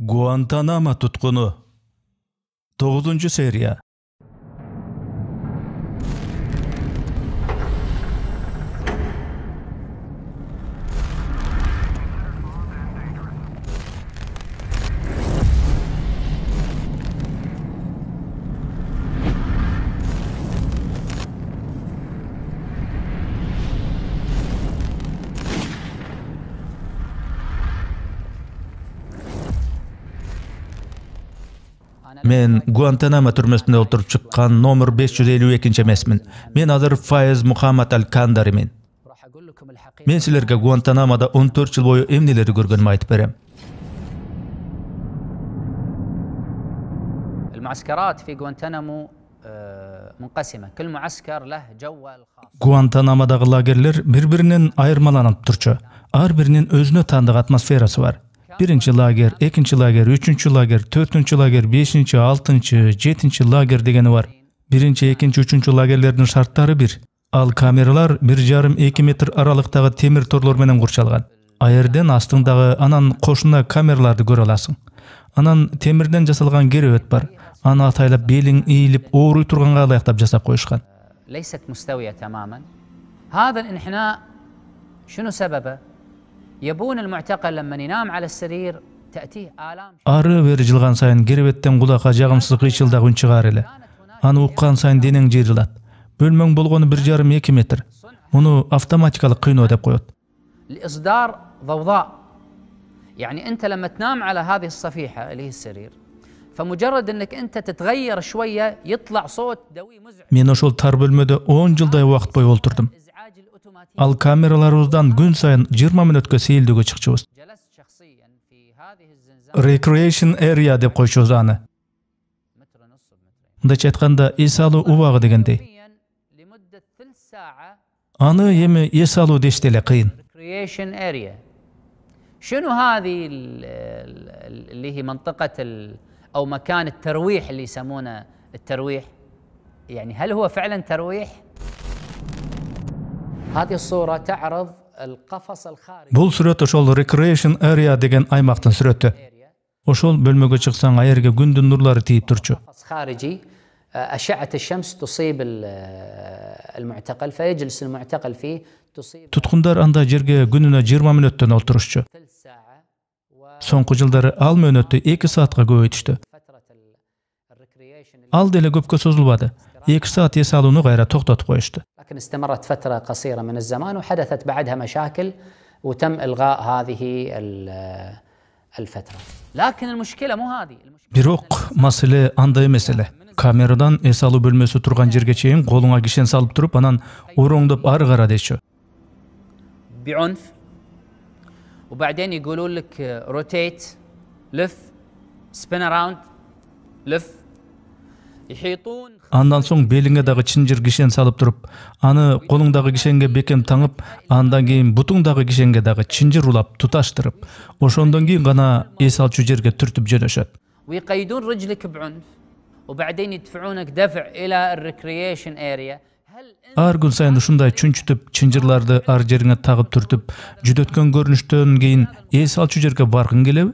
Guantanamo tutkunu 9. seriya. Men Guantanamo türmesinde oturup çıkkan nomer 552 emesmin. Men hazır Faiz Muhammad Al-Kandarimin. Men sizlerge Guantanamo'da 14 yıl boyu emneleri görgönümü aytıp berem. المعسكرات في غوانتانامو منقسمة. كل معسكر له جوه الخاص. Guantanamo'dagı lagerler birbirinden ayırmalanıp turçu. Ar birinin özüne tanıdık atmosferası var. Birinci lager, ikinci lager, üçüncü lager, dördüncü lager, beşinci, altıncı, жетінші lager degeni var. Birinci, ikinci, üçüncü lagerlerinin şartları bir. Al kameralar 1,5-2 metr aralıktagı temir torlar menen kurşalgan. Ayerden astыңdagı anan koşuna kameralardı göre alasың. Anan temirden jasalgan geröt bar. Ana ataylap belin eğilip oğruy turganга ылайыктап жасап коюшкан. ليست مستوية تماما. هذا الانحناء شنو سببه؟ يبون المعتقل لما ينام على السرير تأتيه آلام. Arı beri jılgan sayın gerebetten kulaka jagımsız kıyçıldak ün çıgar ele. Anı uqqan sayın deneň jerilat. Bölmeň bolgonu 1,5-2 metr. Onu avtomatikalyk kıyno dep koyot. لإصدار ضوضاء. يعني أنت لما تنام على هذه الصفيحة اللي هي السرير فمجرد أنك أنت تتغير شوية يطلع صوت دوي مزعج. Men oşol tar bölmede 10 jylday wagt boyu olturdum. Al kameralarımızdan gün sayın 20 minutga seyildöge çıkçыбыз. Recreation area dep koyçubuz аны. Mındaç aytkanda es alуу ubagı degendey. Аны эми es alуу deşde ele kıyın. Recreation area. شنو هذه اللي هي منطقة أو مكان الترويح اللي يسمونه الترويح؟ يعني هل هو فعلا ترويح؟ هذه الصورة تعرض القفص الخارجي. Bul süret oşol recreation area degen aymaqtın süretü. Oşol bölmege çıksaň ayerge gündün nurlary tiyip turçu. خارجي أشعة الشمس تصيب المعتقل فيجلس المعتقل فيه تصيب. Tutkundar anda jerge gününe 20 minuttan olturuşçu. Soňky jyldary al mönötü 2 saatga köpeytişdi. Al dele köpke sozulbady. 2 saat es aluunu gaýra toktatyp goýuşdy. لكن استمرت فترة قصيرة من الزمان وحدثت بعدها مشاكل وتم إلغاء هذه الفترة. لكن المشكلة مو هذه. Birok masele anday mesele. Kameradan es aluu bölmesi turgan jerge çeyin goluňa gişen salyp turup anan oroňdop ары gara deşi. بعنف وبعدين يقولون لك روتيت لف سبين اراوند لف يحيطون. Andan soň beliňe dagı çinjir gişen salyp turup, any goluňdagy gişenge bekem taňyp, andan keyin butuňdagy gişenge dagı çinjir ulap tutaşdyryp, oşondan keyin gana es alçy jerge türtüp jönöşet. ويقيدون رجلك بعنف وبعدين يدفعونك دفع إلى الريكريشن اريا. Ar gün sayın uşunday çünçütüp, çinjirlardy ar jeriňe tagyp türtüp, jüdötken görnüşden keyin es alçy jerge bargyň gelebi?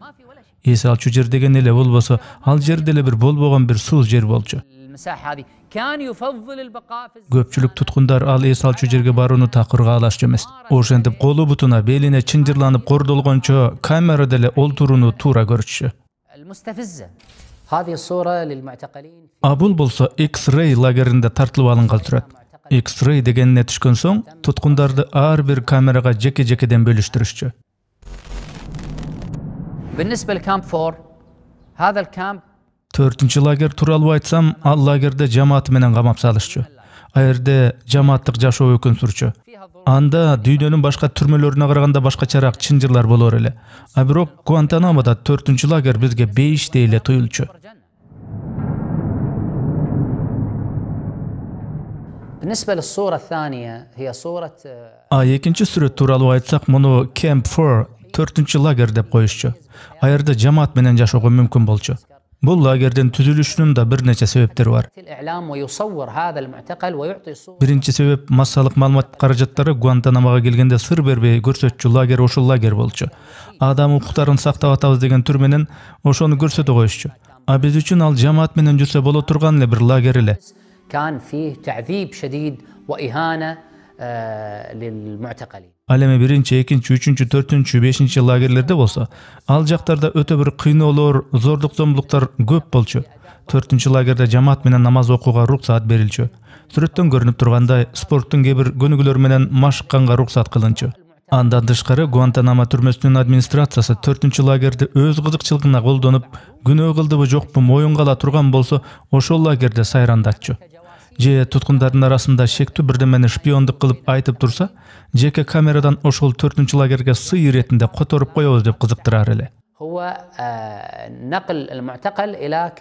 Es alçy jer degen ele bolbosa, al jerde ele bir bolbogan bir suuz jer bolçu. Köpçülük tutkundar al es alçy jerge baruny takyrga alaşçy emes. Oşentip golu butuna beline çinjirlanyp gordolgonço kamerada ele olturuny tura görçü. هذه الصورة للمعتقلين. Abul bolsa X-ray lagerinde tartılıp alıngan surat. X-ray degenine düşkön soň tutkundardy ar bir kameraga jeke-jekeden bölüşdürüşçü. بالنسبة لكامب 4 هذا الكامب 4-nji lager turaly aytsam, al lagerde jamaat menen gamap salışçı. Ayerde jamaatlyk jaşоо ökün sürçü. Anda düýnüň başga türmelerine garaganda başgaçarak çinjirler bolar ele. A birok Guantanamo'da 4-nji lager bizge 5 deýle toýulçu. بالنسبة للصورة الثانية هي صورة. Ikinci süret turaly aytsak, muну Camp 4 4-nji lager dep goýuşçu. Ayerde jamaat menen jaşoga mümkin bolçu. Бул лагердин түзүлүшүнүн да бир нече себептери бар. الإعلام ويصور هذا المعتقل ويعطي صورة. Биринчи себеп массалык маалымат каражаттары Гуантанамага келгенде сыр бербей көрсөтчү лагер ошол лагер болчу. Адам укуктарын сактап атабыз деген түрменен ошону көрсөтө коюшчу. А биз үчүн ал жамаат менен жүрсө боло турган эле бир лагер эле. كان فيه تعذيب شديد وإهانة للمعتقلين. Ал эми биринчи, экинчи, үчүнчү, төртүнчү, бешинчи лагерлерде болсо, ал жактарда өтө бир кыйноолор, зордук зомбулуктар көп болчу. Төртүнчү лагерде жамаат менен намаз окууга руксат берилчү. Сүрөттөн көрүнүп тургандай, спорттун кээ бир көнүгүүлөр менен машыкканга руксат кылынчу. Андан тышкары Гуантанамо түрмөсүнүн администрациясы төртүнчү лагерди өз кызыкчылыгына колдонуп, күнөө кылдыбы жокпу моюнга ала турган болсо, ошол лагерде сайрандатчу. Же туткундардын арасында шектүү бирдемени шпиондук кылып айтып турса, жеке камерадан ошол төртүнчү лагерге сый иретинде которуп коебуз деп кызыктырар эле. هو نقل المعتقل إلى